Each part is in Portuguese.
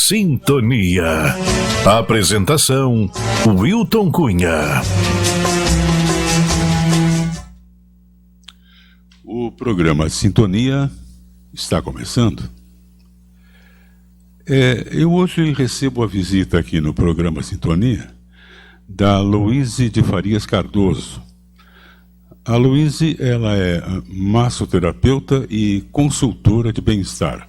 Sintonia. Apresentação: Wilton Cunha. O programa Sintonia está começando. Eu hoje recebo a visita aqui no programa Sintonia da Luíse de Farias Cardoso. A Luíse, ela é massoterapeuta e consultora de bem-estar,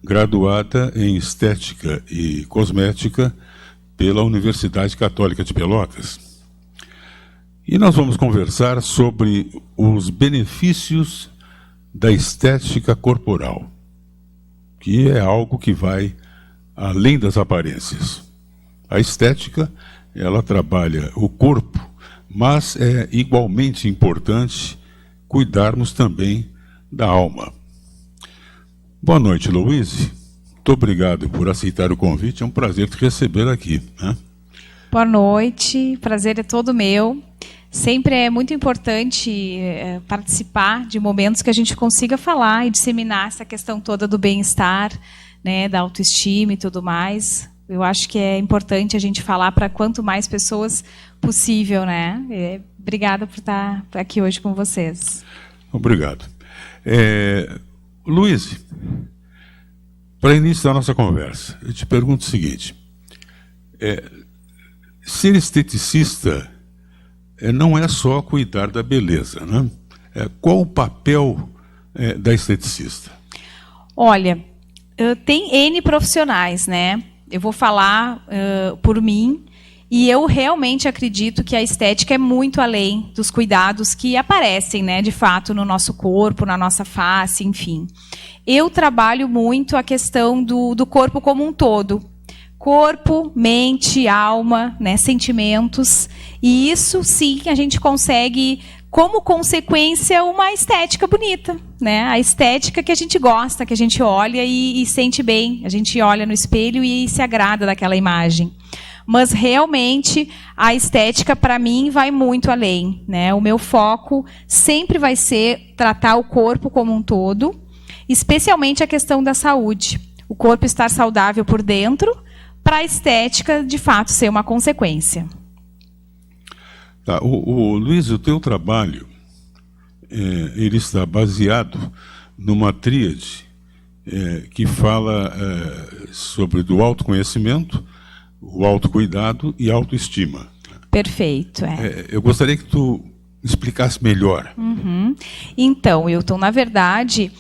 graduada em Estética e Cosmética pela Universidade Católica de Pelotas. E nós vamos conversar sobre os benefícios da estética corporal, que é algo que vai além das aparências. A estética, ela trabalha o corpo, mas é igualmente importante cuidarmos também da alma. Boa noite, Luíse. Muito obrigado por aceitar o convite. É um prazer te receber aqui, né? Boa noite. Prazer é todo meu. Sempre é muito importante participar de momentos que a gente consiga falar e disseminar essa questão toda do bem-estar, né, da autoestima e tudo mais. Eu acho que é importante a gente falar para quanto mais pessoas possível, né? Obrigada por estar aqui hoje com vocês. Obrigado. Luíse, para início da nossa conversa, eu te pergunto o seguinte: ser esteticista não é só cuidar da beleza, né? Qual o papel da esteticista? Olha, tem N profissionais, né? Eu vou falar por mim, e eu realmente acredito que a estética é muito além dos cuidados que aparecem, né, de fato, no nosso corpo, na nossa face, enfim. Eu trabalho muito a questão do corpo como um todo. Corpo, mente, alma, né, sentimentos. E isso, sim, a gente consegue, como consequência, uma estética bonita, né? A estética que a gente gosta, que a gente olha e sente bem. A gente olha no espelho e se agrada daquela imagem. Mas, realmente, a estética, para mim, vai muito além, né? O meu foco sempre vai ser tratar o corpo como um todo, especialmente a questão da saúde. O corpo estar saudável por dentro, para a estética, de fato, ser uma consequência. Tá, Luíse, o teu trabalho, ele está baseado numa tríade que fala sobre do autoconhecimento, o autocuidado e a autoestima. Perfeito. Eu gostaria que tu explicasse melhor. Uhum. Então, Wilton, na verdade,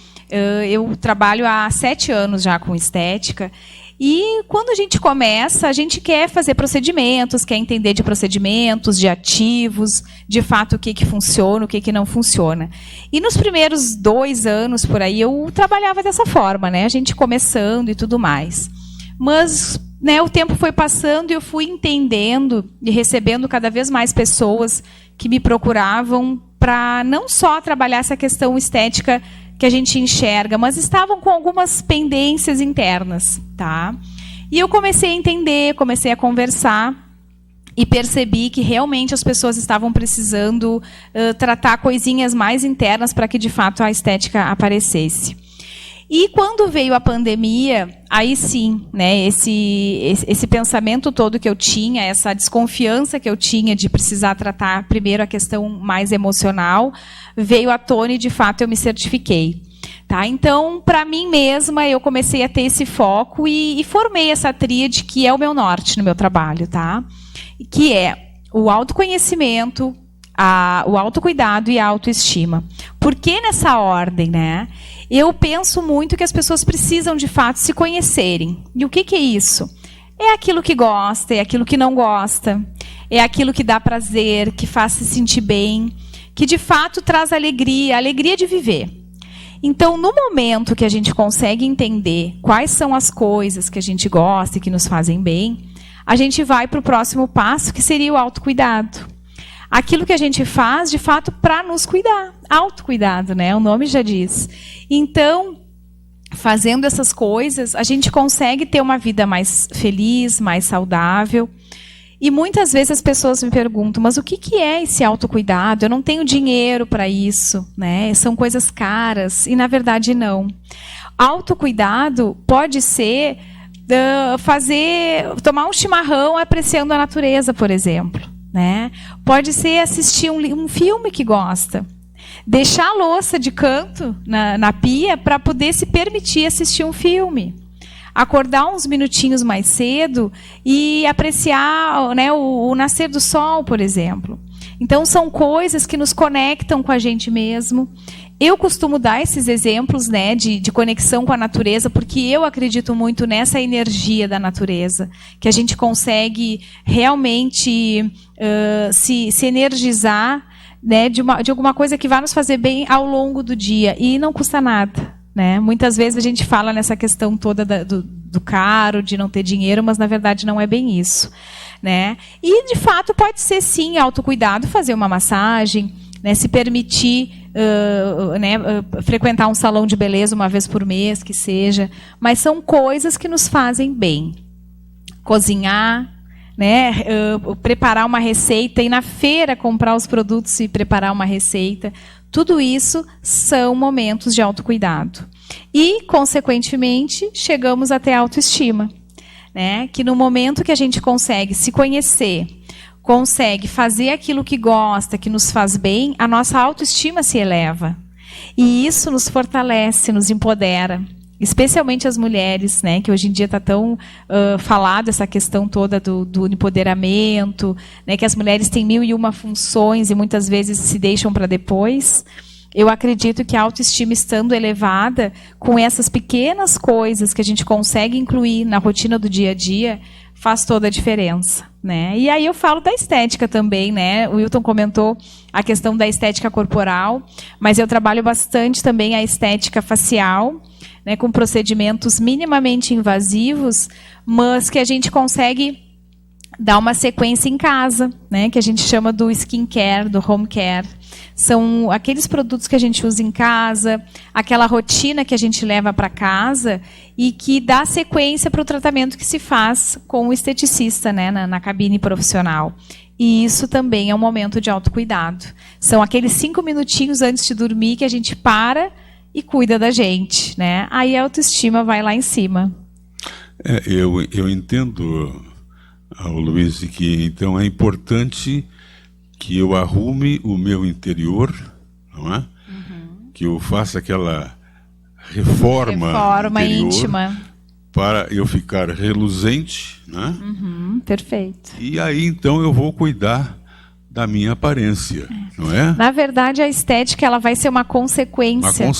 eu trabalho há 7 anos já com estética. E quando a gente começa, a gente quer fazer procedimentos, quer entender de procedimentos, de ativos, de fato o que funciona, o que não funciona. E nos primeiros 2 anos, por aí, eu trabalhava dessa forma, né? A gente começando e tudo mais. Mas, né, o tempo foi passando e eu fui entendendo e recebendo cada vez mais pessoas que me procuravam para não só trabalhar essa questão estética que a gente enxerga, mas estavam com algumas pendências internas, tá? E eu comecei a entender, comecei a conversar e percebi que realmente as pessoas estavam precisando tratar coisinhas mais internas para que, de fato, a estética aparecesse. E quando veio a pandemia, aí sim, né, esse pensamento todo que eu tinha, essa desconfiança que eu tinha de precisar tratar primeiro a questão mais emocional, veio à tona e, de fato, eu me certifiquei. Tá? Então, para mim mesma, eu comecei a ter esse foco e formei essa tríade que é o meu norte no meu trabalho, tá? Que é o autoconhecimento, o autocuidado e a autoestima. Por que nessa ordem, né? Eu penso muito que as pessoas precisam, de fato, se conhecerem. E o que é isso? É aquilo que gosta, é aquilo que não gosta, é aquilo que dá prazer, que faz se sentir bem, que, de fato, traz alegria, a alegria de viver. Então, no momento que a gente consegue entender quais são as coisas que a gente gosta e que nos fazem bem, a gente vai para o próximo passo, que seria o autocuidado. Aquilo que a gente faz, de fato, para nos cuidar. Autocuidado, né? O nome já diz. Então, fazendo essas coisas, a gente consegue ter uma vida mais feliz, mais saudável. E muitas vezes as pessoas me perguntam, mas o que é esse autocuidado? Eu não tenho dinheiro para isso, né? São coisas caras. E, na verdade, não. Autocuidado pode ser tomar um chimarrão apreciando a natureza, por exemplo, né? Pode ser assistir um filme que gosta. Deixar a louça de canto na pia para poder se permitir assistir um filme. Acordar uns minutinhos mais cedo e apreciar, né, o nascer do sol, por exemplo. Então, são coisas que nos conectam com a gente mesmo. Eu costumo dar esses exemplos, né, de conexão com a natureza, porque eu acredito muito nessa energia da natureza, que a gente consegue realmente se energizar, né, de alguma coisa que vai nos fazer bem ao longo do dia, e não custa nada, né? Muitas vezes a gente fala nessa questão toda do caro, de não ter dinheiro, mas na verdade não é bem isso, né? E de fato pode ser sim autocuidado, fazer uma massagem, né, se permitir frequentar um salão de beleza uma vez por mês, que seja, mas são coisas que nos fazem bem. Cozinhar, né, preparar uma receita, ir na feira comprar os produtos e preparar uma receita, tudo isso são momentos de autocuidado. E, consequentemente, chegamos até a autoestima, né, que no momento que a gente consegue se conhecer, consegue fazer aquilo que gosta, que nos faz bem, a nossa autoestima se eleva. E isso nos fortalece, nos empodera. Especialmente as mulheres, né, que hoje em dia está tão falado essa questão toda do empoderamento, né, que as mulheres têm 1001 funções e muitas vezes se deixam para depois. Eu acredito que a autoestima estando elevada, com essas pequenas coisas que a gente consegue incluir na rotina do dia a dia, faz toda a diferença, né? E aí eu falo da estética também, né? O Wilton comentou a questão da estética corporal, mas eu trabalho bastante também a estética facial, né, com procedimentos minimamente invasivos, mas que a gente consegue dar uma sequência em casa, né, que a gente chama do skincare, do home care. São aqueles produtos que a gente usa em casa, aquela rotina que a gente leva para casa e que dá sequência para o tratamento que se faz com o esteticista, né, na cabine profissional. E isso também é um momento de autocuidado. São aqueles 5 minutinhos antes de dormir que a gente para e cuida da gente, né? Aí a autoestima vai lá em cima. Eu entendo, Luiz, que então é importante que eu arrume o meu interior, não é? Uhum. Que eu faça aquela reforma íntima para eu ficar reluzente, né? Uhum, perfeito. E aí então eu vou cuidar da minha aparência, não é? Na verdade, a estética ela vai ser uma consequência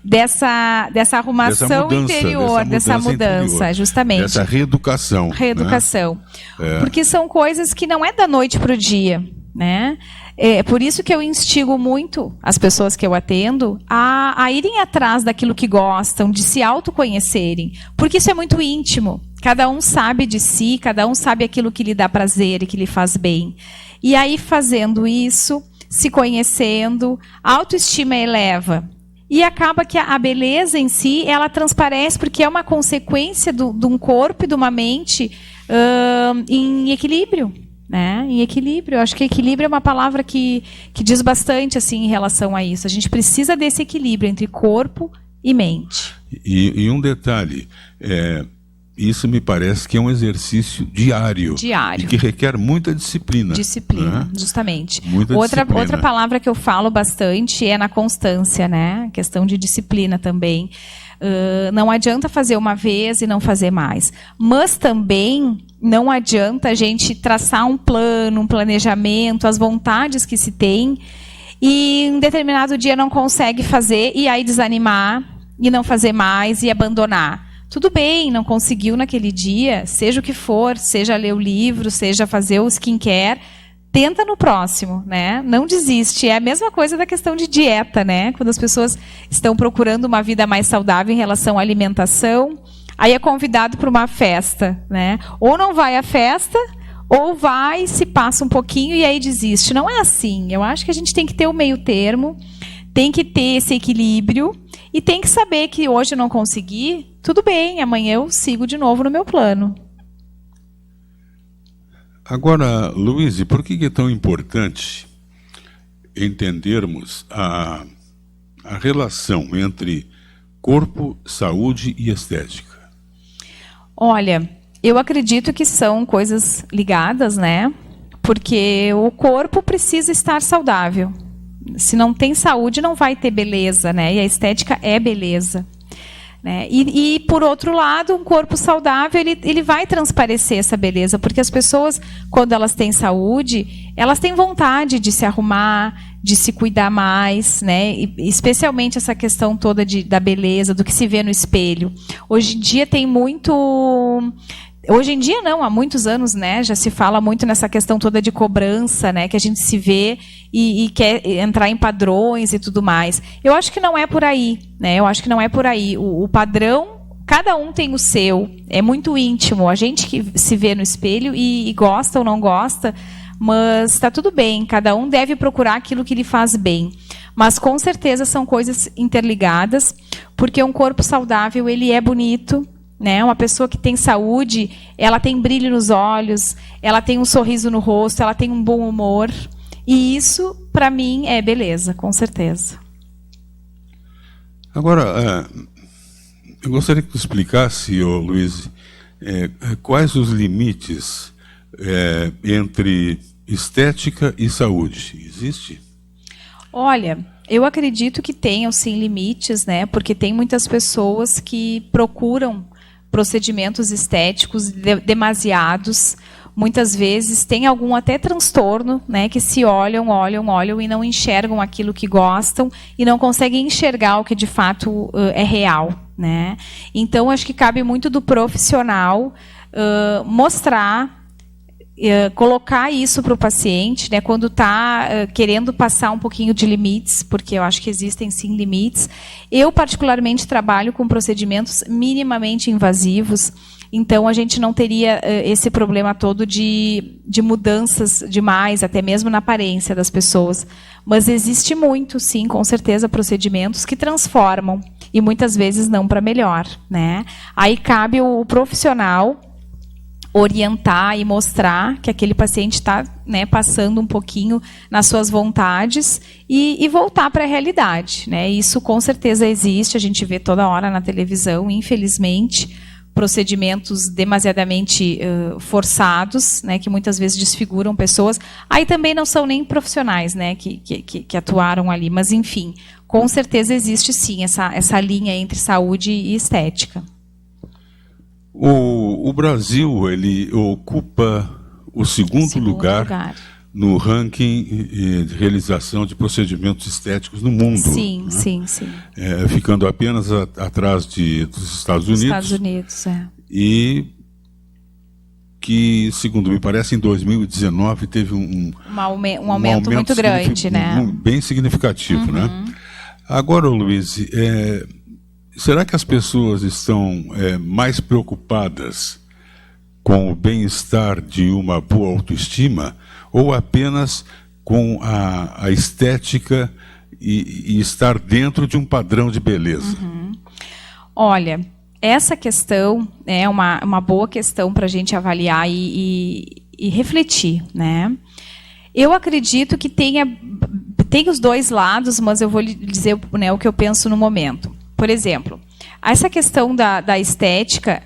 dessa arrumação interior, dessa mudança, justamente. Dessa reeducação. Reeducação. Né? Porque são coisas que não é da noite para o dia, né? É por isso que eu instigo muito as pessoas que eu atendo a irem atrás daquilo que gostam, de se autoconhecerem, porque isso é muito íntimo. Cada um sabe de si, cada um sabe aquilo que lhe dá prazer e que lhe faz bem. E aí, fazendo isso, se conhecendo, a autoestima eleva. E acaba que a beleza em si, ela transparece porque é uma consequência de um corpo e de uma mente em equilíbrio. Né? Em equilíbrio. Eu acho que equilíbrio é uma palavra que diz bastante assim, em relação a isso. A gente precisa desse equilíbrio entre corpo e mente. E um detalhe, isso me parece que é um exercício diário. E que requer muita disciplina. Disciplina, né? Justamente. Outra palavra que eu falo bastante é na constância, né? A questão de disciplina também. Não adianta fazer uma vez e não fazer mais. Mas também não adianta a gente traçar um plano, um planejamento, as vontades que se tem, e em determinado dia não consegue fazer, e aí desanimar, e não fazer mais, e abandonar. Tudo bem, não conseguiu naquele dia, seja o que for, seja ler o livro, seja fazer o skincare, tenta no próximo, né? Não desiste. É a mesma coisa da questão de dieta, né? Quando as pessoas estão procurando uma vida mais saudável em relação à alimentação, aí é convidado para uma festa, né? Ou não vai à festa, ou vai, se passa um pouquinho e aí desiste. Não é assim. Eu acho que a gente tem que ter o meio termo, tem que ter esse equilíbrio e tem que saber que hoje eu não consegui, tudo bem, amanhã eu sigo de novo no meu plano. Agora, Luiz, por que é tão importante entendermos a relação entre corpo, saúde e estética? Olha, eu acredito que são coisas ligadas, né? Porque o corpo precisa estar saudável. Se não tem saúde, não vai ter beleza, né? E a estética é beleza. Né? E, por outro lado, um corpo saudável, ele vai transparecer essa beleza, porque as pessoas, quando elas têm saúde, elas têm vontade de se arrumar, de se cuidar mais, né? E, especialmente essa questão toda da beleza, do que se vê no espelho. Hoje em dia tem muito... Hoje em dia não, há muitos anos, né, já se fala muito nessa questão toda de cobrança, né, que a gente se vê e quer entrar em padrões e tudo mais. Eu acho que não é por aí, né? Eu acho que não é por aí. O padrão, cada um tem o seu, é muito íntimo. A gente que se vê no espelho e gosta ou não gosta, mas está tudo bem. Cada um deve procurar aquilo que lhe faz bem. Mas com certeza são coisas interligadas, porque um corpo saudável ele é bonito. Né? Uma pessoa que tem saúde, ela tem brilho nos olhos, ela tem um sorriso no rosto, ela tem um bom humor. E isso, para mim, é beleza, com certeza. Agora, eu gostaria que tu explicasse, Luiz, quais os limites entre estética e saúde. Existe? Olha, eu acredito que tenham, sim, limites, né? Porque tem muitas pessoas que procuram procedimentos estéticos demasiados, muitas vezes tem algum até transtorno, né, que se olham e não enxergam aquilo que gostam e não conseguem enxergar o que de fato é real, né? Então acho que cabe muito do profissional mostrar, colocar isso para o paciente, né, quando está querendo passar um pouquinho de limites, porque eu acho que existem sim limites. Eu particularmente trabalho com procedimentos minimamente invasivos, então a gente não teria esse problema todo de mudanças demais, até mesmo na aparência das pessoas. Mas existe muito, sim, com certeza, procedimentos que transformam, e muitas vezes não para melhor, né? Aí cabe o profissional orientar e mostrar que aquele paciente está, né, passando um pouquinho nas suas vontades e voltar para a realidade, né? Isso com certeza existe, a gente vê toda hora na televisão, infelizmente, procedimentos demasiadamente forçados, né, que muitas vezes desfiguram pessoas. Aí também não são nem profissionais, né, que atuaram ali, mas enfim, com certeza existe sim essa linha entre saúde e estética. O Brasil, ele ocupa o segundo lugar no ranking de realização de procedimentos estéticos no mundo. Sim, né? sim. Ficando apenas atrás dos Estados Unidos. Estados Unidos, é. E que, segundo me parece, em 2019 teve um aumento muito grande, né? Bem significativo, né? Agora, Luiz, será que as pessoas estão mais preocupadas com o bem-estar de uma boa autoestima ou apenas com a estética e estar dentro de um padrão de beleza? Olha, essa questão é uma boa questão para a gente avaliar e refletir, né? Eu acredito que tem os dois lados, mas eu vou lhe dizer, né, o que eu penso no momento. Por exemplo, essa questão da estética,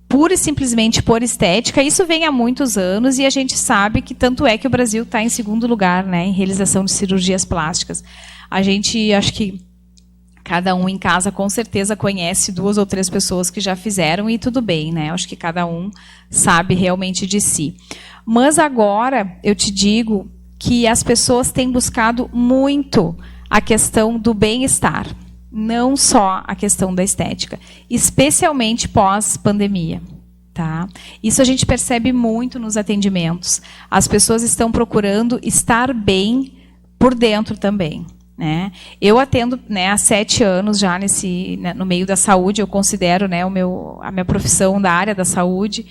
pura e simplesmente por estética, isso vem há muitos anos e a gente sabe que tanto é que o Brasil está em segundo lugar, né, em realização de cirurgias plásticas. A gente, acho que cada um em casa com certeza conhece 2 ou 3 pessoas que já fizeram e tudo bem, né? Acho que cada um sabe realmente de si. Mas agora eu te digo que as pessoas têm buscado muito a questão do bem-estar. Não só a questão da estética, especialmente pós-pandemia. Tá? Isso a gente percebe muito nos atendimentos. As pessoas estão procurando estar bem por dentro também. Né? Eu atendo, né, há 7 anos já no meio da saúde, eu considero, né, a minha profissão da área da saúde,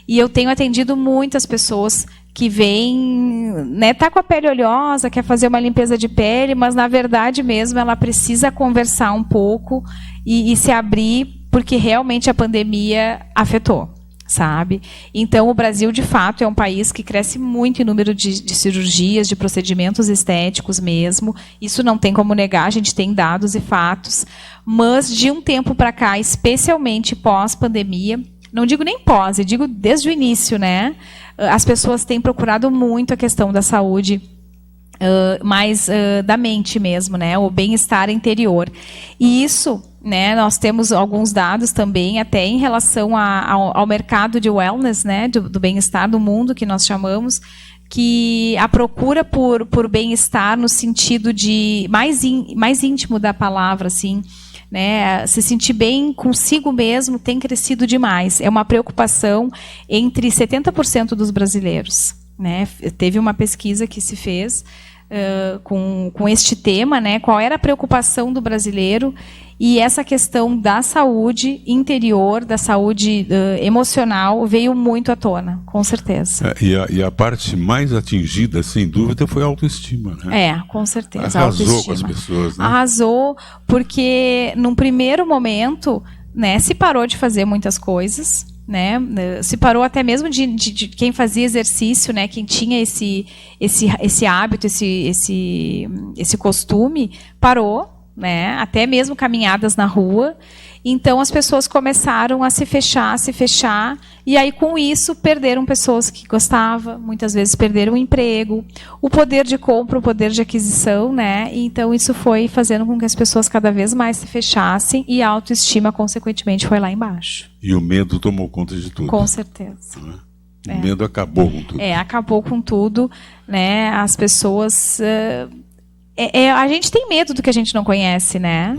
e eu tenho atendido muitas pessoas que vêm, né, tá com a pele oleosa, quer fazer uma limpeza de pele, mas na verdade mesmo ela precisa conversar um pouco e se abrir, porque realmente a pandemia afetou, sabe? Então o Brasil de fato é um país que cresce muito em número de cirurgias, de procedimentos estéticos mesmo, isso não tem como negar, a gente tem dados e fatos, mas de um tempo para cá, especialmente pós-pandemia, não digo nem pós, eu digo desde o início, né? As pessoas têm procurado muito a questão da saúde, mais da mente mesmo, né? O bem-estar interior. E isso, né, nós temos alguns dados também, até em relação ao mercado de wellness, né, do bem-estar do mundo, que nós chamamos, que a procura por bem-estar no sentido de mais íntimo da palavra, assim, né, se sentir bem consigo mesmo, tem crescido demais. É uma preocupação entre 70% dos brasileiros, né? Teve uma pesquisa que se fez com este tema, né? Qual era a preocupação do brasileiro, e essa questão da saúde interior, da saúde emocional, veio muito à tona, com certeza. E a parte mais atingida, sem dúvida, foi a autoestima, né? Com certeza. Arrasou com as pessoas, né? Arrasou, porque num primeiro momento, né, se parou de fazer muitas coisas, né? Se parou até mesmo de quem fazia exercício, né? Quem tinha esse hábito, esse costume, parou, né? Até mesmo caminhadas na rua. Então as pessoas começaram a se fechar, e aí com isso perderam pessoas que gostavam, muitas vezes perderam o emprego, o poder de compra, o poder de aquisição, né? Então isso foi fazendo com que as pessoas cada vez mais se fechassem, e a autoestima, consequentemente, foi lá embaixo. E o medo tomou conta de tudo. Com certeza. O medo acabou com tudo. Acabou com tudo, né? As pessoas... a gente tem medo do que a gente não conhece, né?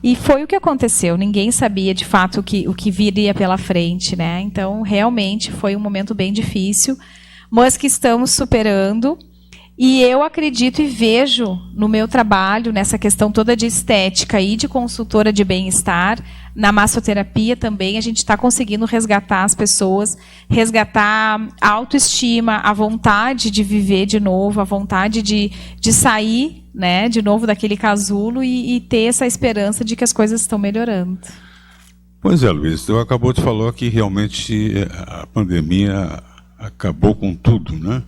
E foi o que aconteceu. Ninguém sabia, de fato, o que viria pela frente, né? Então, realmente, foi um momento bem difícil, mas que estamos superando. E eu acredito e vejo no meu trabalho, nessa questão toda de estética e de consultora de bem-estar, na massoterapia também, a gente está conseguindo resgatar as pessoas, resgatar a autoestima, a vontade de viver de novo, a vontade de sair, né, de novo daquele casulo e ter essa esperança de que as coisas estão melhorando. Pois é, Luiz, você acabou de falar que realmente a pandemia acabou com tudo, né?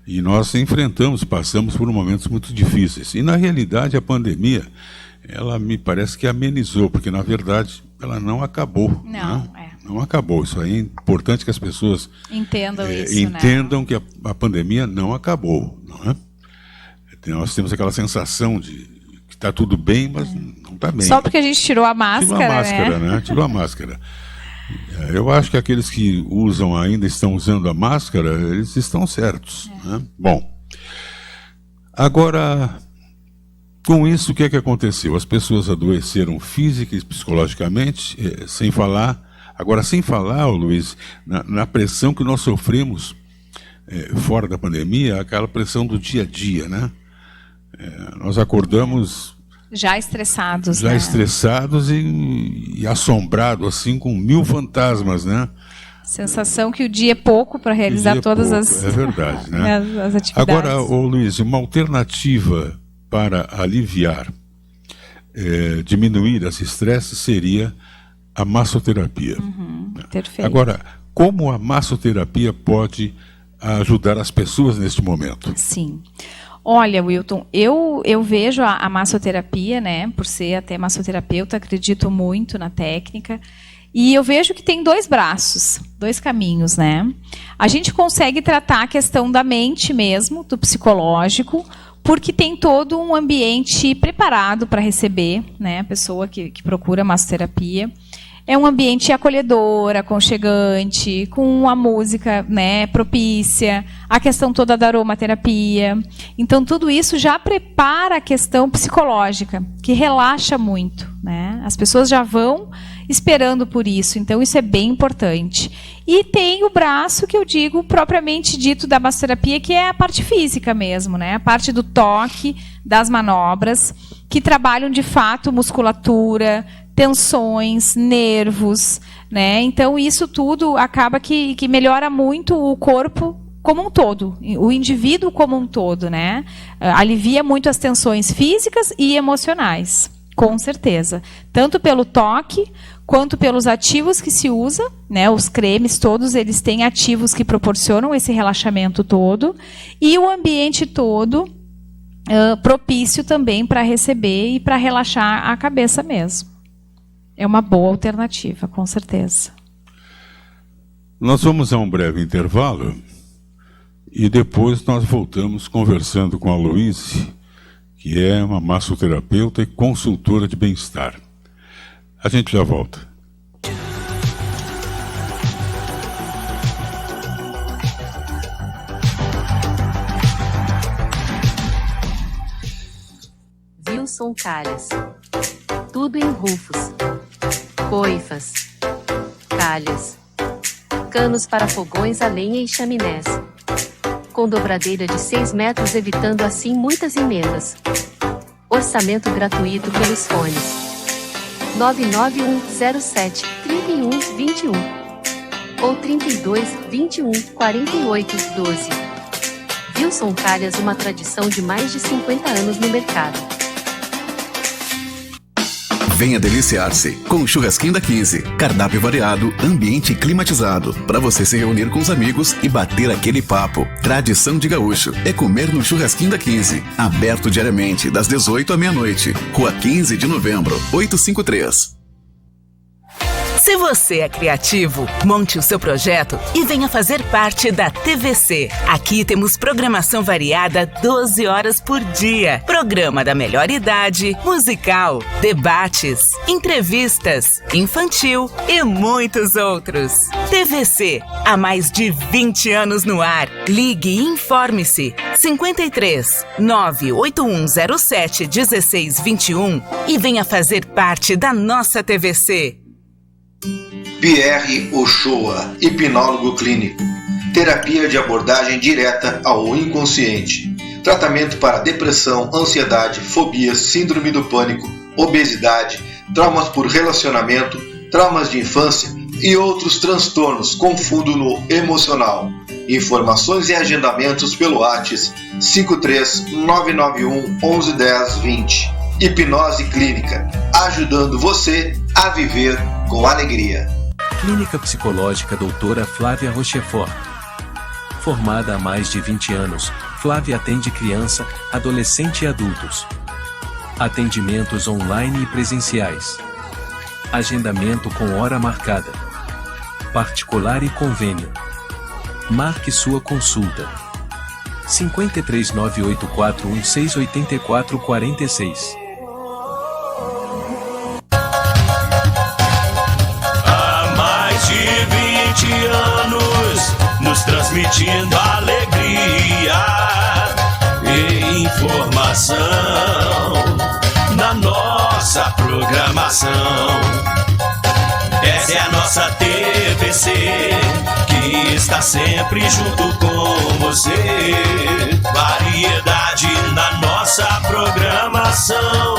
E nós passamos por momentos muito difíceis. E, na realidade, a pandemia, ela me parece que amenizou, porque, na verdade, ela não acabou. Não, né? Não acabou. Isso aí é importante que as pessoas entendam, né? Que a pandemia não acabou. Não é? Nós temos aquela sensação de que está tudo bem, mas não está bem. Só porque a gente tirou a máscara, né? Tirou a máscara. Eu acho que aqueles que ainda estão usando a máscara, eles estão certos. Né? Bom, agora, com isso, o que é que aconteceu? As pessoas adoeceram física e psicologicamente, sem falar, Luiz, na pressão que nós sofremos fora da pandemia, aquela pressão do dia a dia, né? Nós acordamos... Já estressados, né? Estressados e assombrados, assim, com 1000 fantasmas, né? Sensação que o dia é pouco para realizar todas as... É verdade, né? as atividades. Agora, Luiz, uma alternativa para aliviar, diminuir esse estresse seria a massoterapia. Perfeito. Agora, como a massoterapia pode ajudar as pessoas neste momento? Sim. Olha, Wilton, eu vejo a massoterapia, né, por ser até massoterapeuta, acredito muito na técnica, e eu vejo que tem 2 braços, 2 caminhos, né? A gente consegue tratar a questão da mente mesmo, do psicológico, porque tem todo um ambiente preparado para receber, né, a pessoa que procura massoterapia. É um ambiente acolhedor, aconchegante, com a música, né, propícia, a questão toda da aromaterapia. Então, tudo isso já prepara a questão psicológica, que relaxa muito, né? As pessoas já vão esperando por isso, então isso é bem importante. E tem o braço, que eu digo, propriamente dito, da massoterapia, que é a parte física mesmo, né? A parte do toque, das manobras, que trabalham, de fato, musculatura, tensões, nervos, né? Então isso tudo acaba que melhora muito o corpo como um todo, o indivíduo como um todo, né? Alivia muito as tensões físicas e emocionais, com certeza. Tanto pelo toque, quanto pelos ativos que se usa, né? Os cremes todos, eles têm ativos que proporcionam esse relaxamento todo, e o ambiente todo propício também para receber e para relaxar a cabeça mesmo. É uma boa alternativa, com certeza. Nós vamos a um breve intervalo e depois nós voltamos conversando com a Luíse, que é uma massoterapeuta e consultora de bem-estar. A gente já volta. Wilson Calhas. Tudo em rufos, coifas, calhas, canos para fogões a lenha e chaminés, com dobradeira de 6 metros, evitando assim muitas emendas. Orçamento gratuito pelos fones 99107 3121 ou 32 21 48 12. Wilson Calhas, uma tradição de mais de 50 anos no mercado. Venha deliciar-se com o Churrasquinho da 15. Cardápio variado, ambiente climatizado, para você se reunir com os amigos e bater aquele papo. Tradição de gaúcho é comer no Churrasquinho da 15. Aberto diariamente, das 18 à meia-noite. Rua 15 de Novembro, 853. Se você é criativo, monte o seu projeto e venha fazer parte da TVC. Aqui temos programação variada 12 horas por dia. Programa da melhor idade, musical, debates, entrevistas, infantil e muitos outros. TVC, há mais de 20 anos no ar. Ligue e informe-se. 53 98107 1621 e venha fazer parte da nossa TVC. Pierre Ochoa, hipnólogo clínico. Terapia de abordagem direta ao inconsciente. Tratamento para depressão, ansiedade, fobias, síndrome do pânico, obesidade, traumas por relacionamento, traumas de infância e outros transtornos com fundo no emocional. Informações e agendamentos pelo WhatsApp 53 991 11 10 20. Hipnose Clínica, ajudando você a viver com alegria. Clínica Psicológica Doutora Flávia Rochefort. Formada há mais de 20 anos, Flávia atende criança, adolescente e adultos. Atendimentos online e presenciais. Agendamento com hora marcada. Particular e convênio. Marque sua consulta. 53 984 16 84 46. Anos nos transmitindo alegria e informação na nossa programação. Essa é a nossa TVC, que está sempre junto com você. Variedade na nossa programação.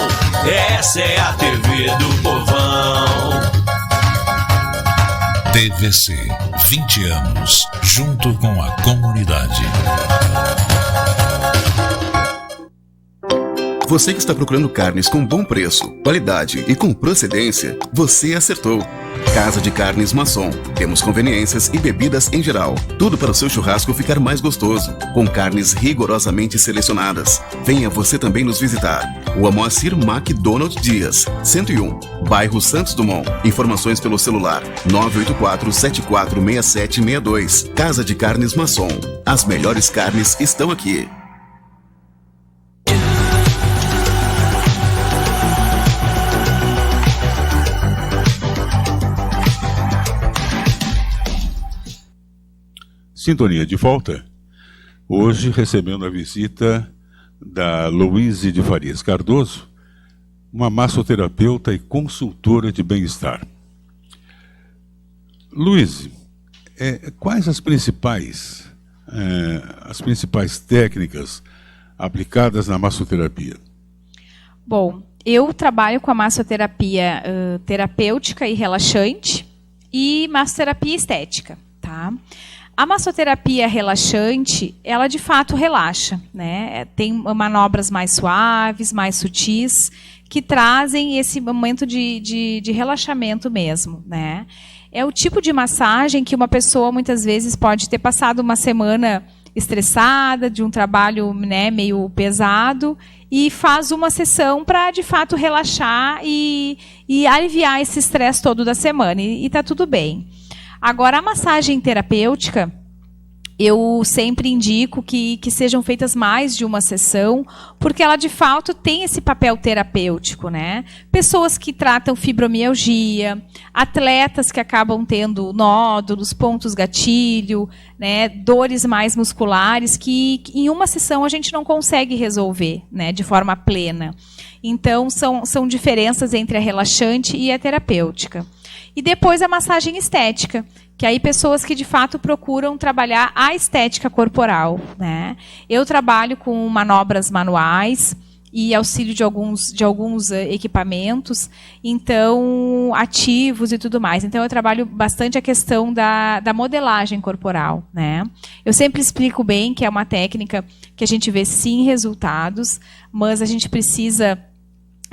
Essa é a TV do povão. TVC, 20 anos, junto com a comunidade. Você que está procurando carnes com bom preço, qualidade e com procedência, você acertou. Casa de Carnes Masson. Temos conveniências e bebidas em geral. Tudo para o seu churrasco ficar mais gostoso, com carnes rigorosamente selecionadas. Venha você também nos visitar. Rua Moacir MacDonald Dias, 101, bairro Santos Dumont. Informações pelo celular 984-746762. Casa de Carnes Masson. As melhores carnes estão aqui. Sintonia de volta. Hoje recebendo a visita da Luíse de Farias Cardoso, uma massoterapeuta e consultora de bem-estar. Luíse, quais as principais técnicas aplicadas na massoterapia? Bom, eu trabalho com a massoterapia terapêutica e relaxante e massoterapia estética, tá? A massoterapia relaxante, ela de fato relaxa, né? Tem manobras mais suaves, mais sutis, que trazem esse momento de relaxamento mesmo, né? É o tipo de massagem que uma pessoa muitas vezes pode ter passado uma semana estressada, de um trabalho, né, meio pesado, e faz uma sessão para de fato relaxar e aliviar esse estresse todo da semana, e tá tudo bem. Agora, a massagem terapêutica, eu sempre indico que sejam feitas mais de uma sessão, porque ela, de fato, tem esse papel terapêutico, né? Pessoas que tratam fibromialgia, atletas que acabam tendo nódulos, pontos gatilho, né? Dores mais musculares, que em uma sessão a gente não consegue resolver, né? De forma plena. Então, são diferenças entre a relaxante e a terapêutica. E depois a massagem estética, que aí pessoas que de fato procuram trabalhar a estética corporal, né? Eu trabalho com manobras manuais e auxílio de alguns equipamentos, então ativos e tudo mais. Então eu trabalho bastante a questão da modelagem corporal, né? Eu sempre explico bem que é uma técnica que a gente vê sim resultados, mas a gente precisa,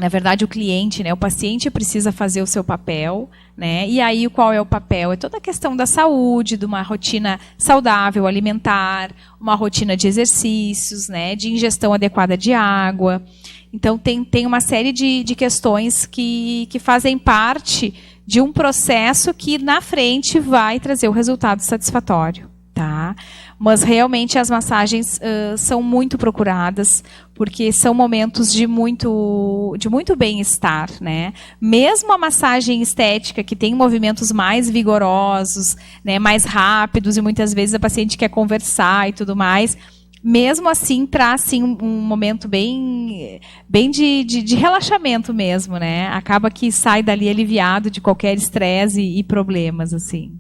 na verdade, o cliente, né, o paciente precisa fazer o seu papel, né? E aí qual é o papel? É toda a questão da saúde, de uma rotina saudável alimentar, uma rotina de exercícios, né, de ingestão adequada de água. Então tem uma série de questões que fazem parte de um processo que na frente vai trazer o resultado satisfatório, tá? Mas realmente as massagens são muito procuradas, porque são momentos de muito bem-estar, né? Mesmo a massagem estética, que tem movimentos mais vigorosos, né, mais rápidos, e muitas vezes a paciente quer conversar e tudo mais, mesmo assim traz sim, um momento bem de relaxamento mesmo, né? Acaba que sai dali aliviado de qualquer estresse e problemas, assim.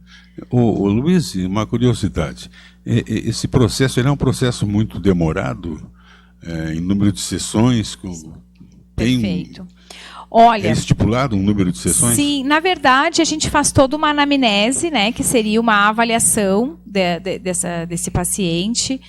O Luiz, uma curiosidade. Esse processo ele é um processo muito demorado, em número de sessões? Perfeito. Olha, é estipulado um número de sessões? Sim, na verdade a gente faz toda uma anamnese, né, que seria uma avaliação desse paciente.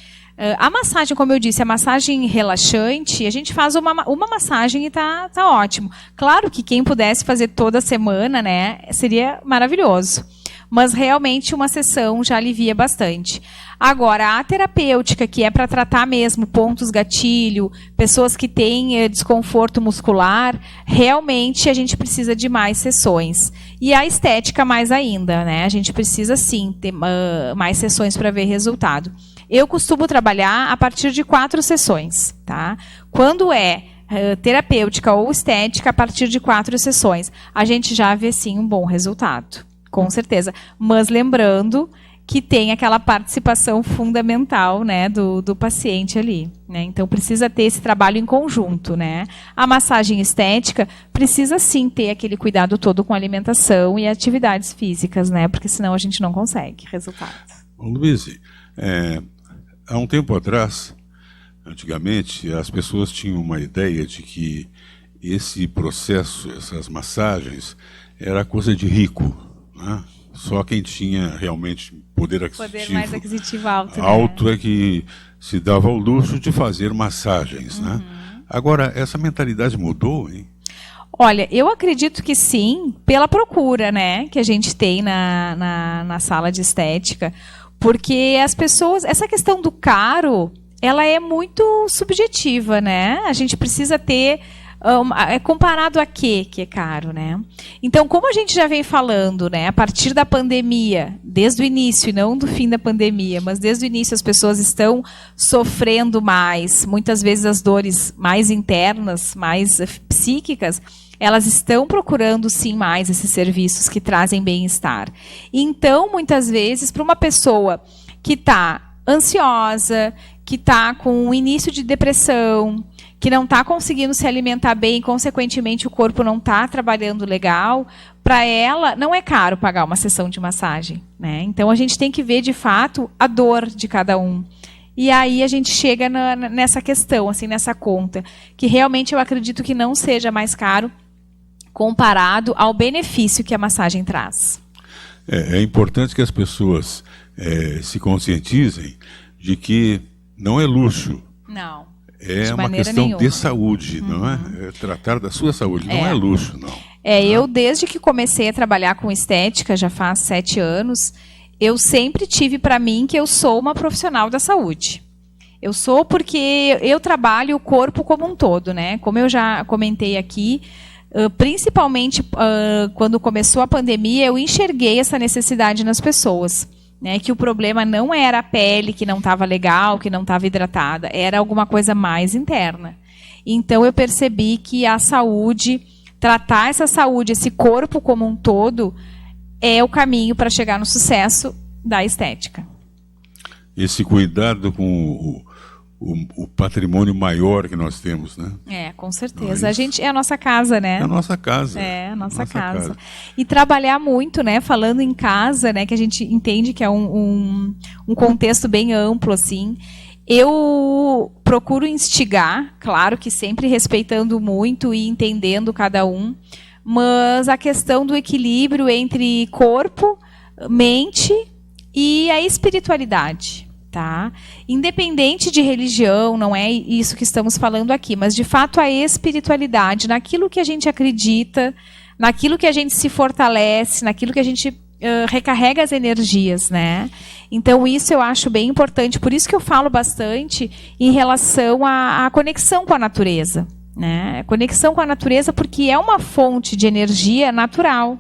A massagem, como eu disse, a massagem relaxante, a gente faz uma massagem e tá ótimo. Claro que quem pudesse fazer toda semana, né, seria maravilhoso. Mas realmente uma sessão já alivia bastante. Agora, a terapêutica, que é para tratar mesmo pontos gatilho, pessoas que têm desconforto muscular, realmente a gente precisa de mais sessões. E a estética mais ainda, né? A gente precisa sim ter mais sessões para ver resultado. Eu costumo trabalhar a partir de 4 sessões, tá? Quando é terapêutica ou estética, a partir de 4 sessões, a gente já vê sim um bom resultado. Com certeza. Mas lembrando que tem aquela participação fundamental, né, do paciente ali, né? Então precisa ter esse trabalho em conjunto, né? A massagem estética precisa sim ter aquele cuidado todo com alimentação e atividades físicas, né? Porque senão a gente não consegue resultado. Luiz, há um tempo atrás, antigamente, as pessoas tinham uma ideia de que esse processo, essas massagens, era coisa de rico, né? Só quem tinha realmente poder mais aquisitivo alto, né? É que se dava o luxo de fazer massagens, né? Agora, essa mentalidade mudou, hein? Olha, eu acredito que sim, pela procura, né, que a gente tem na sala de estética, porque as pessoas, essa questão do caro, ela é muito subjetiva, né? A gente precisa ter comparado a quê que é caro, né? Então, como a gente já vem falando, né, a partir da pandemia, desde o início, e não do fim da pandemia, mas desde o início as pessoas estão sofrendo mais, muitas vezes as dores mais internas, mais psíquicas, elas estão procurando sim mais esses serviços que trazem bem-estar. Então, muitas vezes, para uma pessoa que está ansiosa, que está com o início de depressão, que não está conseguindo se alimentar bem e, consequentemente, o corpo não está trabalhando legal, para ela não é caro pagar uma sessão de massagem, né? Então, a gente tem que ver, de fato, a dor de cada um. E aí a gente chega nessa questão, assim, nessa conta, que realmente eu acredito que não seja mais caro comparado ao benefício que a massagem traz. É importante que as pessoas se conscientizem de que não é luxo. Não. É uma questão nenhuma. De saúde, não é? Tratar da sua saúde, não é luxo, não. Eu, desde que comecei a trabalhar com estética, já faz 7 anos, eu sempre tive para mim que eu sou uma profissional da saúde. Eu sou porque eu trabalho o corpo como um todo, né? Como eu já comentei aqui, Principalmente quando começou a pandemia, eu enxerguei essa necessidade nas pessoas. Né, que o problema não era a pele que não estava legal, que não estava hidratada, era alguma coisa mais interna. Então eu percebi que a saúde, tratar essa saúde, esse corpo como um todo, é o caminho para chegar no sucesso da estética. Esse cuidado com o patrimônio maior que nós temos, né? Com certeza. A gente é a nossa casa, né? É a nossa casa. É a nossa casa. E trabalhar muito, né? Falando em casa, né? Que a gente entende que é um contexto bem amplo, assim. Eu procuro instigar, claro que sempre respeitando muito e entendendo cada um, mas a questão do equilíbrio entre corpo, mente e a espiritualidade. Tá? Independente de religião, não é isso que estamos falando aqui, mas de fato a espiritualidade, naquilo que a gente acredita, naquilo que a gente se fortalece, naquilo que a gente recarrega as energias, né? Então isso eu acho bem importante, por isso que eu falo bastante em relação à conexão com a natureza, né? Conexão com a natureza porque é uma fonte de energia natural,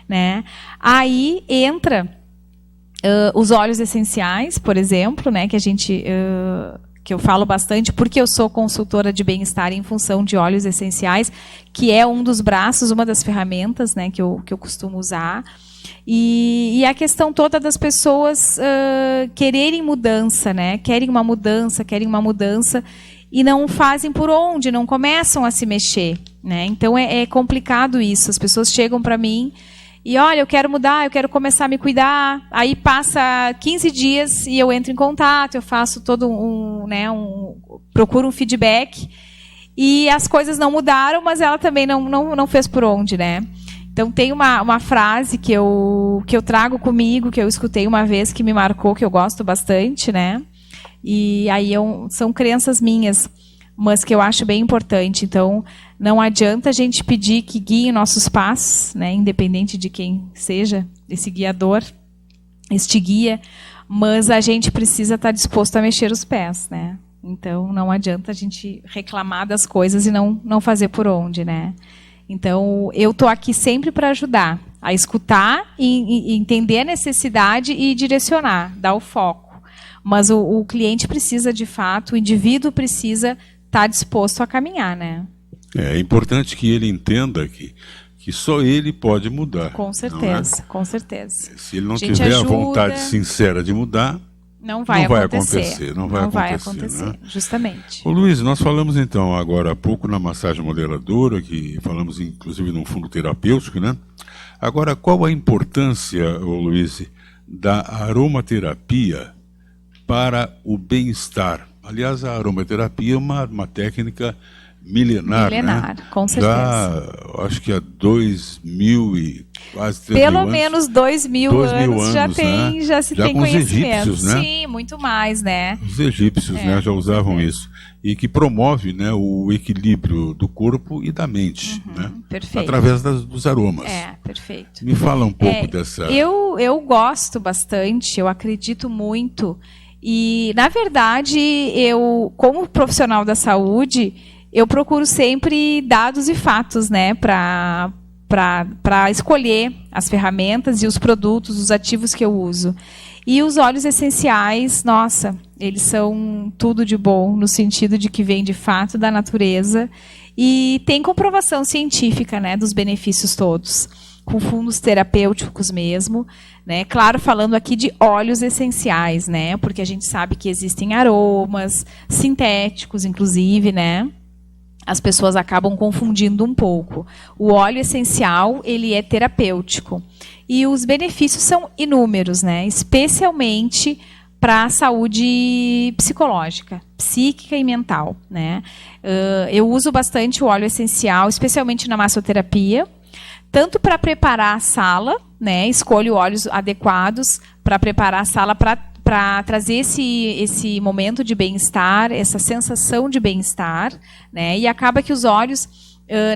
né? Aí entra os óleos essenciais, por exemplo, né, que eu falo bastante, porque eu sou consultora de bem-estar em função de óleos essenciais, que é um dos braços, uma das ferramentas, né, que eu costumo usar. E a questão toda das pessoas quererem mudança, né, querem uma mudança, e não fazem por onde, não começam a se mexer, né? Então é complicado isso. As pessoas chegam para mim e, olha, eu quero mudar, eu quero começar a me cuidar. Aí passa 15 dias e eu entro em contato, eu faço todo procuro um feedback. E as coisas não mudaram, mas ela também não fez por onde, né? Então tem uma frase que eu trago comigo, que eu escutei uma vez, que me marcou, que eu gosto bastante, né? E aí são crenças minhas, mas que eu acho bem importante. Então, não adianta a gente pedir que guie nossos passos, né, independente de quem seja esse guiador, este guia, mas a gente precisa estar disposto a mexer os pés, né? Então, não adianta a gente reclamar das coisas e não fazer por onde, né? Então, eu estou aqui sempre para ajudar, a escutar e entender a necessidade e direcionar, dar o foco. Mas o cliente precisa, de fato, o indivíduo precisa estar disposto a caminhar, né? É importante que ele entenda que só ele pode mudar. Com certeza, com certeza. Se ele não tiver a vontade sincera de mudar, não vai acontecer. Não vai acontecer, né? Justamente. Ô Luiz, nós falamos então agora há pouco na massagem modeladora, que falamos inclusive num fundo terapêutico, né? Agora, qual a importância, ô Luiz, da aromaterapia para o bem-estar? Aliás, a aromaterapia é uma técnica milenar, né? Com certeza. Acho que há 2.000 e quase 3.000 Pelo anos. menos 2.000 anos já se tem com conhecimento. Os egípcios, né? Sim, muito mais, né? Os egípcios, né, já usavam isso. E que promove, né, o equilíbrio do corpo e da mente, né? Perfeito. Através dos aromas. Perfeito. Me fala um pouco dessa... Eu gosto bastante, eu acredito muito. E, na verdade, eu, como profissional da saúde, eu procuro sempre dados e fatos, né, para escolher as ferramentas e os produtos, os ativos que eu uso. E os óleos essenciais, nossa, eles são tudo de bom, no sentido de que vem de fato da natureza e tem comprovação científica, né, dos benefícios todos, com fundos terapêuticos mesmo, né? Claro, falando aqui de óleos essenciais, né, porque a gente sabe que existem aromas sintéticos, inclusive, né? As pessoas acabam confundindo um pouco. O óleo essencial, ele é terapêutico. E os benefícios são inúmeros, né? Especialmente para a saúde psicológica, psíquica e mental, né? Eu uso bastante o óleo essencial, especialmente na massoterapia, tanto para preparar a sala, né? Escolho óleos adequados para preparar a sala para trazer esse momento de bem-estar, essa sensação de bem-estar, né? E acaba que os óleos,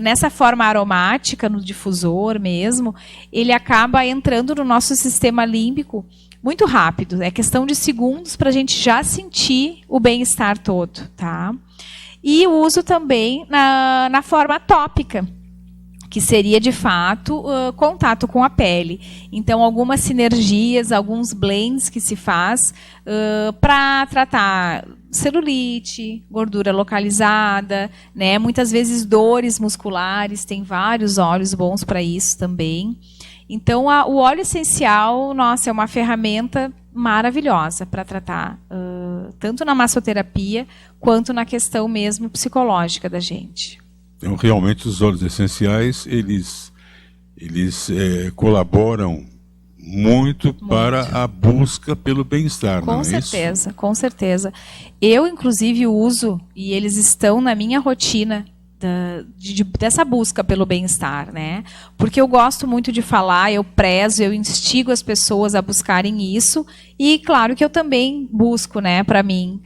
nessa forma aromática, no difusor mesmo, ele acaba entrando no nosso sistema límbico muito rápido. É questão de segundos para a gente já sentir o bem-estar todo, tá? E uso também na forma tópica. que seria de fato contato com a pele. Então, algumas sinergias, alguns blends que se faz para tratar celulite, gordura localizada, né? Muitas vezes dores musculares, tem vários óleos bons para isso também. Então, o óleo essencial, nossa, é uma ferramenta maravilhosa para tratar, tanto na massoterapia, quanto na questão mesmo psicológica da gente. Então, realmente, os óleos essenciais, eles colaboram muito para a busca pelo bem-estar, não é isso? Com certeza. Eu, inclusive, uso, e eles estão na minha rotina, dessa busca pelo bem-estar, né? Porque eu gosto muito de falar, eu prezo, eu instigo as pessoas a buscarem isso, e claro que eu também busco, né, para mim.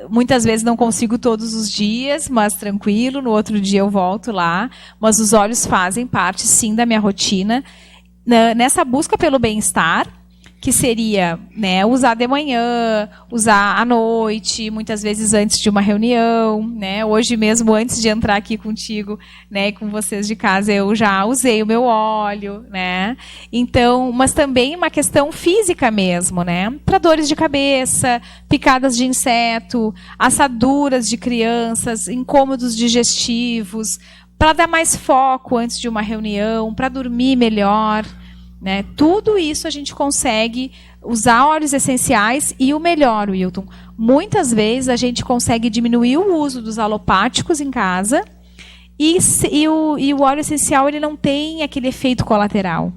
Muitas vezes não consigo todos os dias, mas tranquilo, no outro dia eu volto lá, mas os óleos fazem parte, sim, da minha rotina, nessa busca pelo bem-estar, que seria, né, usar de manhã, usar à noite, muitas vezes antes de uma reunião, né? Hoje mesmo, antes de entrar aqui contigo, né, com vocês de casa, eu já usei o meu óleo, né? Então, mas também uma questão física mesmo, né? Para dores de cabeça, picadas de inseto, assaduras de crianças, incômodos digestivos, para dar mais foco antes de uma reunião, para dormir melhor. Né? Tudo isso a gente consegue usar óleos essenciais e o melhor, Wilton. Muitas vezes a gente consegue diminuir o uso dos alopáticos em casa e o óleo essencial ele não tem aquele efeito colateral.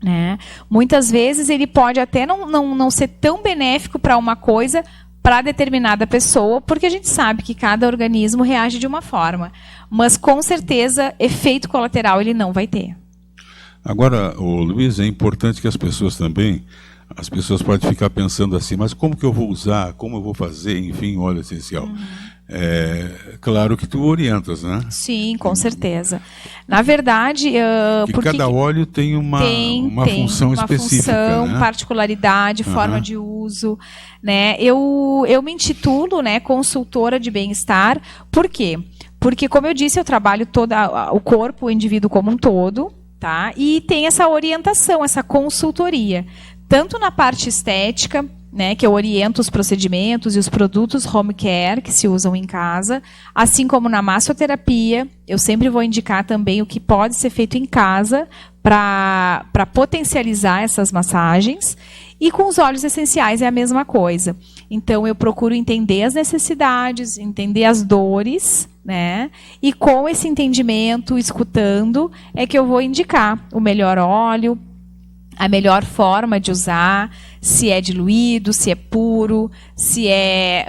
Né? Muitas vezes ele pode até não ser tão benéfico para uma coisa, para determinada pessoa, porque a gente sabe que cada organismo reage de uma forma. Mas com certeza efeito colateral ele não vai ter. Agora, Luiz, é importante que as pessoas podem ficar pensando assim, mas como que eu vou usar, como eu vou fazer, enfim, óleo essencial. Claro que tu orientas, né? Sim, com certeza. Na verdade... porque cada óleo tem uma função específica. Função, né? Particularidade, forma de uso. Né? Eu me intitulo, né, consultora de bem-estar. Por quê? Porque, como eu disse, eu trabalho o corpo, o indivíduo como um todo. Tá? E tem essa orientação, essa consultoria, tanto na parte estética, né, que eu oriento os procedimentos e os produtos home care que se usam em casa, assim como na massoterapia, eu sempre vou indicar também o que pode ser feito em casa para potencializar essas massagens. E com os óleos essenciais é a mesma coisa. Então, eu procuro entender as necessidades, entender as dores, né? E com esse entendimento, escutando, é que eu vou indicar o melhor óleo, a melhor forma de usar, se é diluído, se é puro, se é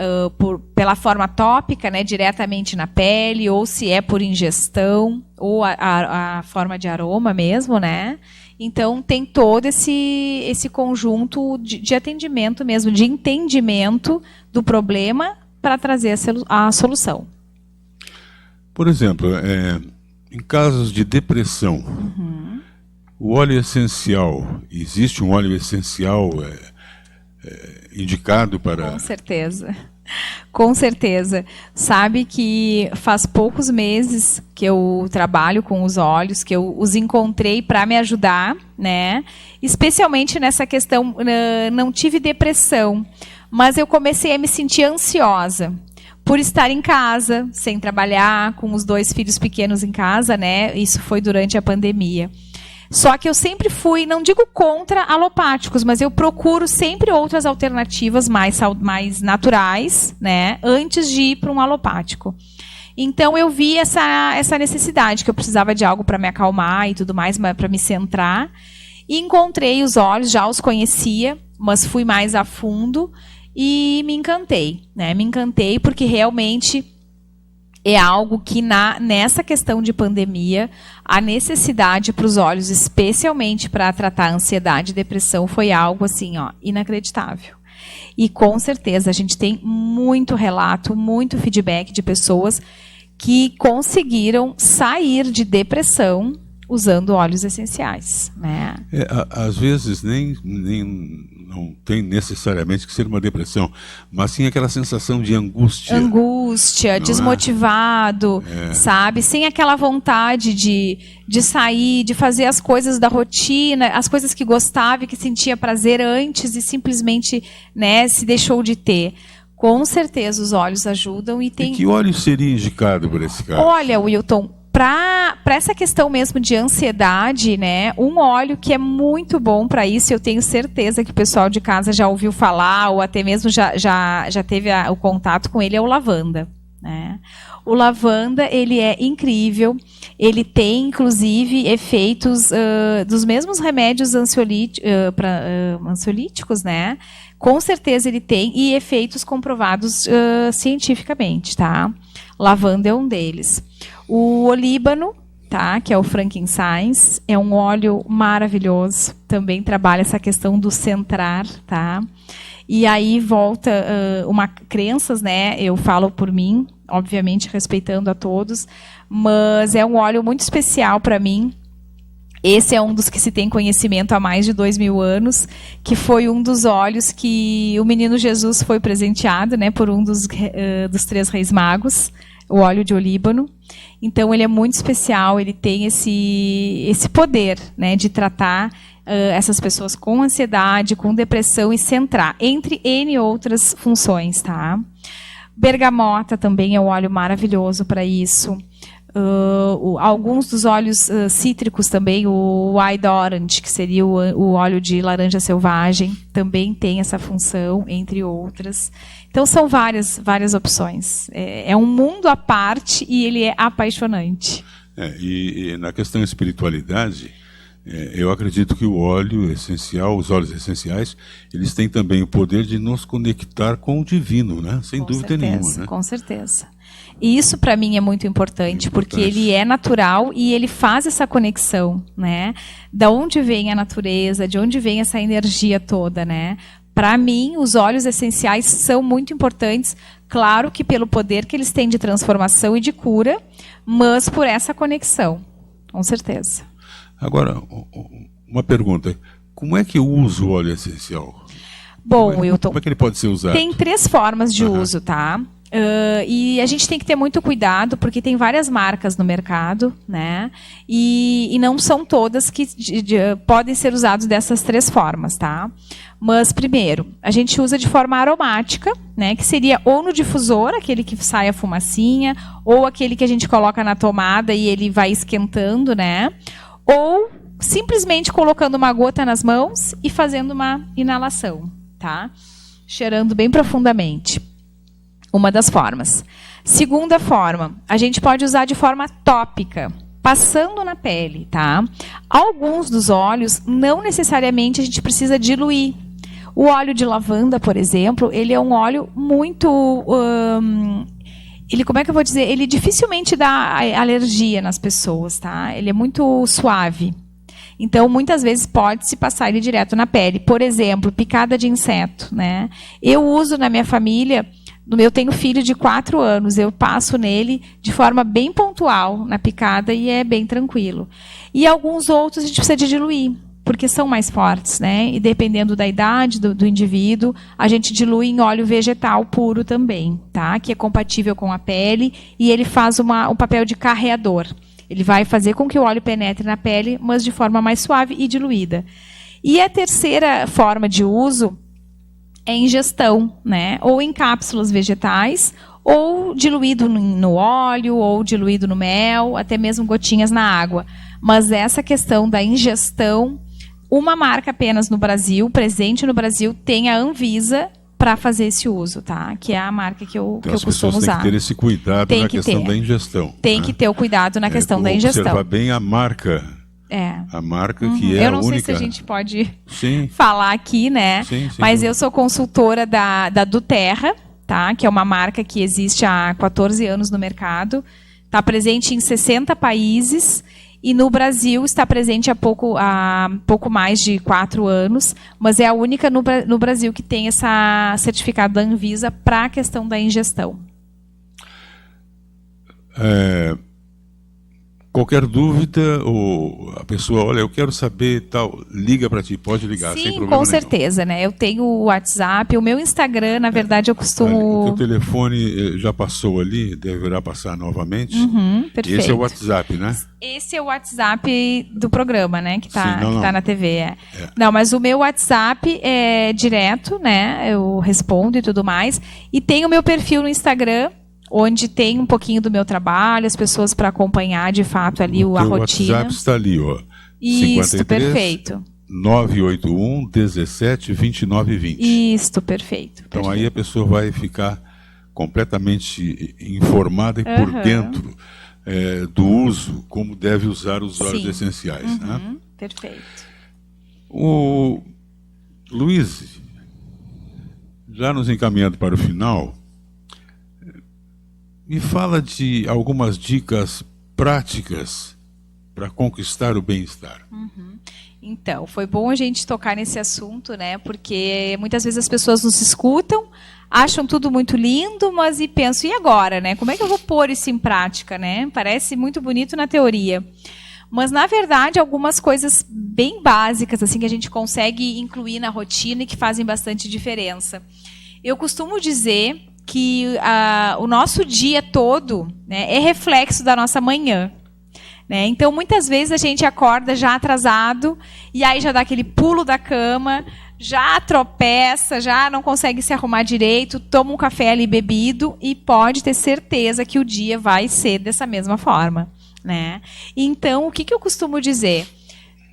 pela forma tópica, né, diretamente na pele, ou se é por ingestão, ou a forma de aroma mesmo, né? Então, tem todo esse conjunto de atendimento mesmo, de entendimento do problema para trazer a solução. Por exemplo, em casos de depressão, o óleo essencial, existe um óleo essencial indicado para... Com certeza. Com certeza. Sabe que faz poucos meses que eu trabalho com os óleos, que eu os encontrei para me ajudar, né? Especialmente nessa questão, não tive depressão, mas eu comecei a me sentir ansiosa por estar em casa, sem trabalhar, com os 2 filhos pequenos em casa, né? Isso foi durante a pandemia. Só que eu sempre fui, não digo contra alopáticos, mas eu procuro sempre outras alternativas mais naturais, né, antes de ir para um alopático. Então eu vi essa necessidade, que eu precisava de algo para me acalmar e tudo mais, para me centrar. E encontrei os óleos, já os conhecia, mas fui mais a fundo e me encantei, né? Me encantei porque realmente é algo que nessa questão de pandemia, a necessidade para os óleos, especialmente para tratar ansiedade e depressão, foi algo assim, inacreditável. E com certeza a gente tem muito relato, muito feedback de pessoas que conseguiram sair de depressão usando óleos essenciais, né? Às vezes nem não tem necessariamente que ser uma depressão, mas sim aquela sensação de angústia. Angústia, desmotivado, sabe? Sem aquela vontade de sair, de fazer as coisas da rotina, as coisas que gostava e que sentia prazer antes e simplesmente, né, se deixou de ter. Com certeza os óleos ajudam e tem... E que óleo seria indicado por esse caso? Olha, Wilton, para essa questão mesmo de ansiedade, né, um óleo que é muito bom para isso, eu tenho certeza que o pessoal de casa já ouviu falar ou até mesmo já teve o contato com ele, é o lavanda, né? O lavanda, ele é incrível, ele tem inclusive efeitos dos mesmos remédios ansiolíticos, né? Com certeza ele tem, e efeitos comprovados cientificamente, tá? Lavanda é um deles. O olíbano, tá? Que é o frankincense, é um óleo maravilhoso, também trabalha essa questão do centrar, tá? E aí volta crenças, né? Eu falo por mim, obviamente respeitando a todos, mas é um óleo muito especial para mim. Esse é um dos que se tem conhecimento há mais de 2000 anos, que foi um dos óleos que o menino Jesus foi presenteado, né, por um dos 3 reis magos, o óleo de olíbano. Então ele é muito especial, ele tem esse poder, né, de tratar essas pessoas com ansiedade, com depressão e centrar, entre N outras funções, tá? Bergamota também é um óleo maravilhoso para isso. Alguns dos óleos cítricos também, o Wild Orange, que seria o óleo de laranja selvagem, também tem essa função, entre outras. Então são várias opções. É um mundo à parte e ele é apaixonante. E na questão de espiritualidade, eu acredito que o óleo essencial, os óleos essenciais, eles têm também o poder de nos conectar com o divino, né? Sem dúvida nenhuma, né? Com certeza. E isso para mim é muito importante, porque ele é natural e ele faz essa conexão, né? Da onde vem a natureza, de onde vem essa energia toda, né? Para mim, os óleos essenciais são muito importantes, claro que pelo poder que eles têm de transformação e de cura, mas por essa conexão, com certeza. Agora, uma pergunta, como é que eu uso o óleo essencial? Bom, Wilton, como é que ele pode ser usado? Tem 3 formas de uso, tá? E a gente tem que ter muito cuidado, porque tem várias marcas no mercado, né? E não são todas que podem ser usados dessas 3 formas, tá? Mas, primeiro, a gente usa de forma aromática, né? Que seria ou no difusor, aquele que sai a fumacinha, ou aquele que a gente coloca na tomada e ele vai esquentando, né? Ou simplesmente colocando uma gota nas mãos e fazendo uma inalação, tá? Cheirando bem profundamente. Uma das formas. Segunda forma, a gente pode usar de forma tópica, passando na pele, tá? Alguns dos óleos, não necessariamente a gente precisa diluir. O óleo de lavanda, por exemplo, ele é um óleo muito... como é que eu vou dizer? Ele dificilmente dá alergia nas pessoas, tá? Ele é muito suave. Então, muitas vezes pode-se passar ele direto na pele. Por exemplo, picada de inseto, né? Eu uso na minha família... Eu tenho filho de 4 anos, eu passo nele de forma bem pontual na picada e é bem tranquilo. E alguns outros a gente precisa de diluir, porque são mais fortes, né? E dependendo da idade do indivíduo, a gente dilui em óleo vegetal puro também, tá? Que é compatível com a pele e ele faz um papel de carreador. Ele vai fazer com que o óleo penetre na pele, mas de forma mais suave e diluída. E a terceira forma de uso é ingestão, né? Ou em cápsulas vegetais, ou diluído no óleo, ou diluído no mel, até mesmo gotinhas na água. Mas essa questão da ingestão, uma marca apenas no Brasil, presente no Brasil, tem a Anvisa para fazer esse uso, tá? Que é a marca que eu costumo usar. As pessoas têm que ter esse cuidado na questão da ingestão. Tem que ter o cuidado na questão da ingestão. Observar bem a marca. A marca que é a única. Eu não sei se a gente pode falar aqui, né? Sim, mas eu sou consultora da Duterra, tá? Que é uma marca que existe há 14 anos no mercado. Está presente em 60 países e no Brasil está presente há pouco mais de 4 anos, mas é a única no Brasil que tem esse certificado da Anvisa para a questão da ingestão. Qualquer dúvida, ou a pessoa, olha, eu quero saber tal, liga para ti, pode ligar, sem Sim, problema com nenhum. certeza, né? Eu tenho o WhatsApp, o meu Instagram, na verdade, eu costumo... O teu telefone já passou ali, deverá passar novamente. Perfeito. Esse é o WhatsApp, né? Esse é o WhatsApp do programa, né? Que tá, Sim, não. Que tá na TV. Não, mas o meu WhatsApp é direto, né? Eu respondo e tudo mais. E tem o meu perfil no Instagram, onde tem um pouquinho do meu trabalho, as pessoas para acompanhar de fato ali a rotina. O WhatsApp está ali, ó. Isso, 53 perfeito. 981 17 29 20. Isso, perfeito. Então aí a pessoa vai ficar completamente informada e por dentro do uso, como deve usar os óleos essenciais. Né? Perfeito. O Luiz, já nos encaminhando para o final, me fala de algumas dicas práticas para conquistar o bem-estar. Então, foi bom a gente tocar nesse assunto, né? Porque muitas vezes as pessoas nos escutam, acham tudo muito lindo, mas e pensam, e agora, né? Como é que eu vou pôr isso em prática, né? Parece muito bonito na teoria. Mas, na verdade, algumas coisas bem básicas, assim, que a gente consegue incluir na rotina e que fazem bastante diferença. Eu costumo dizer que o nosso dia todo, né, é reflexo da nossa manhã. Né? Então, muitas vezes a gente acorda já atrasado e aí já dá aquele pulo da cama, já tropeça, já não consegue se arrumar direito, toma um café ali bebido e pode ter certeza que o dia vai ser dessa mesma forma. Né? Então, o que eu costumo dizer?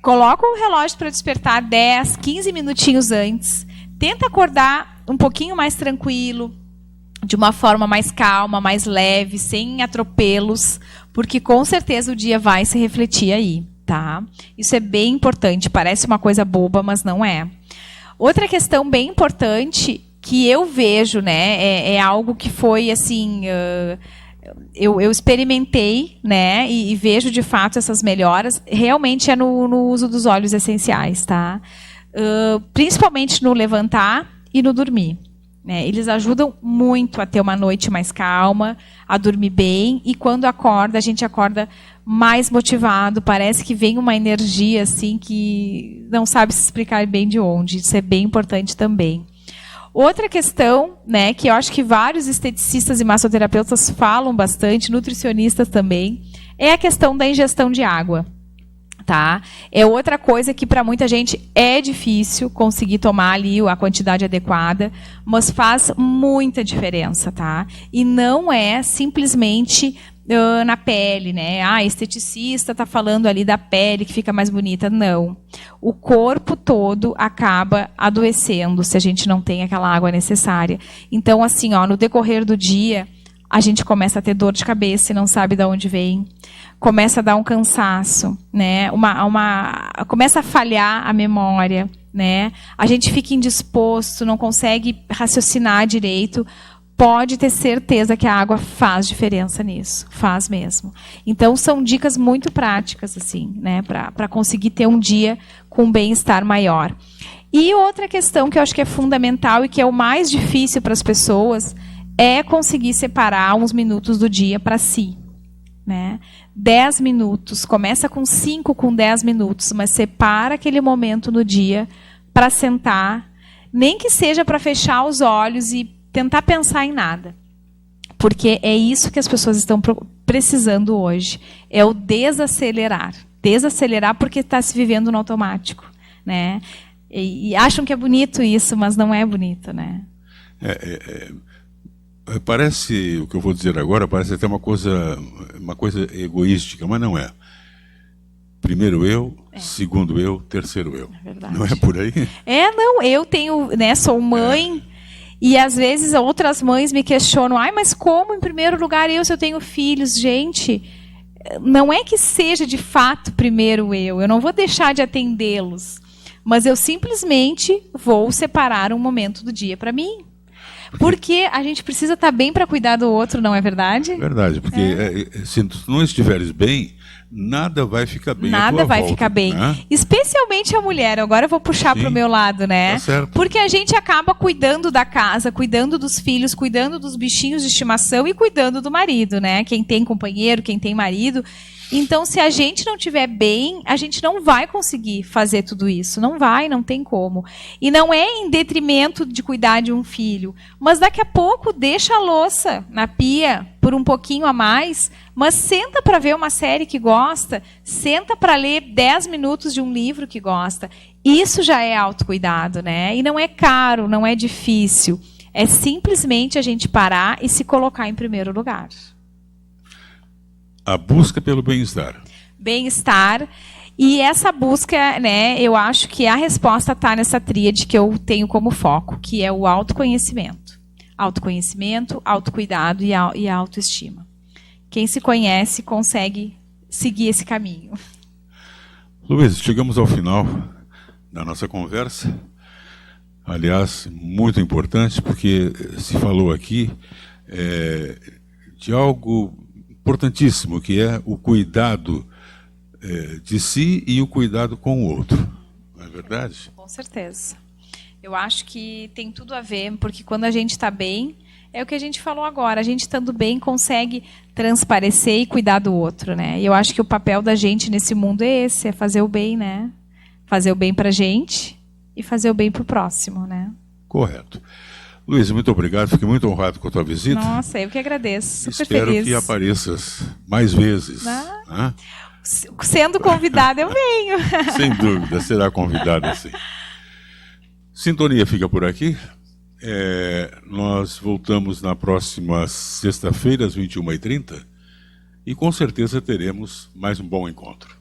Coloca o relógio para despertar 10, 15 minutinhos antes, tenta acordar um pouquinho mais tranquilo, de uma forma mais calma, mais leve, sem atropelos, porque com certeza o dia vai se refletir aí, tá? Isso é bem importante, parece uma coisa boba, mas não é. Outra questão bem importante que eu vejo, né, é algo que foi assim, eu experimentei, né, e vejo de fato essas melhoras, realmente é no uso dos óleos essenciais, tá? Principalmente no levantar e no dormir. Eles ajudam muito a ter uma noite mais calma, a dormir bem, e quando acorda, a gente acorda mais motivado, parece que vem uma energia assim que não sabe se explicar bem de onde. Isso é bem importante também. Outra questão, né, que eu acho que vários esteticistas e massoterapeutas falam bastante, nutricionistas também, é a questão da ingestão de água. Tá? É outra coisa que para muita gente é difícil conseguir tomar ali a quantidade adequada, mas faz muita diferença, tá? E não é simplesmente na pele, né? Esteticista está falando ali da pele que fica mais bonita. Não. O corpo todo acaba adoecendo se a gente não tem aquela água necessária. Então, assim, no decorrer do dia, a gente começa a ter dor de cabeça e não sabe de onde vem. Começa a dar um cansaço, né? Começa a falhar a memória, né? A gente fica indisposto, não consegue raciocinar direito. Pode ter certeza que a água faz diferença nisso, faz mesmo. Então são dicas muito práticas assim, né? Para conseguir ter um dia com bem-estar maior. E outra questão que eu acho que é fundamental e que é o mais difícil para as pessoas é conseguir separar uns minutos do dia para si. Né? 10 minutos, começa com 5, com 10 minutos, mas separa aquele momento no dia para sentar, nem que seja para fechar os olhos e tentar pensar em nada. Porque é isso que as pessoas estão precisando hoje, é o desacelerar. Desacelerar porque está se vivendo no automático. Né? E acham que é bonito isso, mas não é bonito. Né? Parece, o que eu vou dizer agora, parece até uma coisa egoística, mas não é. Primeiro eu, segundo eu, terceiro eu. É verdade. Não é por aí? Não, eu tenho, né, sou mãe, e às vezes outras mães me questionam, mas como em primeiro lugar eu, se eu tenho filhos? Gente, não é que seja de fato primeiro eu não vou deixar de atendê-los, mas eu simplesmente vou separar um momento do dia para mim. Porque a gente precisa estar bem para cuidar do outro, não é verdade? Verdade, porque se tu não estiveres bem, nada vai ficar bem. Nada vai ficar bem. Né? Especialmente a mulher. Agora eu vou puxar para o meu lado, né? Tá certo. Porque a gente acaba cuidando da casa, cuidando dos filhos, cuidando dos bichinhos de estimação e cuidando do marido, né? Quem tem companheiro, quem tem marido. Então, se a gente não estiver bem, a gente não vai conseguir fazer tudo isso. Não tem como. E não é em detrimento de cuidar de um filho. Mas daqui a pouco, deixa a louça na pia por um pouquinho a mais, mas senta para ver uma série que gosta, senta para ler 10 minutos de um livro que gosta. Isso já é autocuidado, né? E não é caro, não é difícil. É simplesmente a gente parar e se colocar em primeiro lugar. A busca pelo bem-estar. Bem-estar. E essa busca, né, eu acho que a resposta está nessa tríade que eu tenho como foco, que é o autoconhecimento. Autoconhecimento, autocuidado e a autoestima. Quem se conhece consegue seguir esse caminho. Luiz, chegamos ao final da nossa conversa. Aliás, muito importante, porque se falou aqui de algo importantíssimo, que é o cuidado de si e o cuidado com o outro. Não é verdade? Com certeza. Eu acho que tem tudo a ver, porque quando a gente está bem, é o que a gente falou agora, a gente estando bem consegue transparecer e cuidar do outro, né? E eu acho que o papel da gente nesse mundo é esse, é fazer o bem, né? Fazer o bem para a gente e fazer o bem para o próximo, né? Correto. Luiz, muito obrigado, fiquei muito honrado com a tua visita. Nossa, eu que agradeço, super Espero feliz. que apareças mais vezes. Sendo convidada, eu venho. Sem dúvida, será convidada sim. Sintonia fica por aqui. Nós voltamos na próxima sexta-feira, às 21h30, e com certeza teremos mais um bom encontro.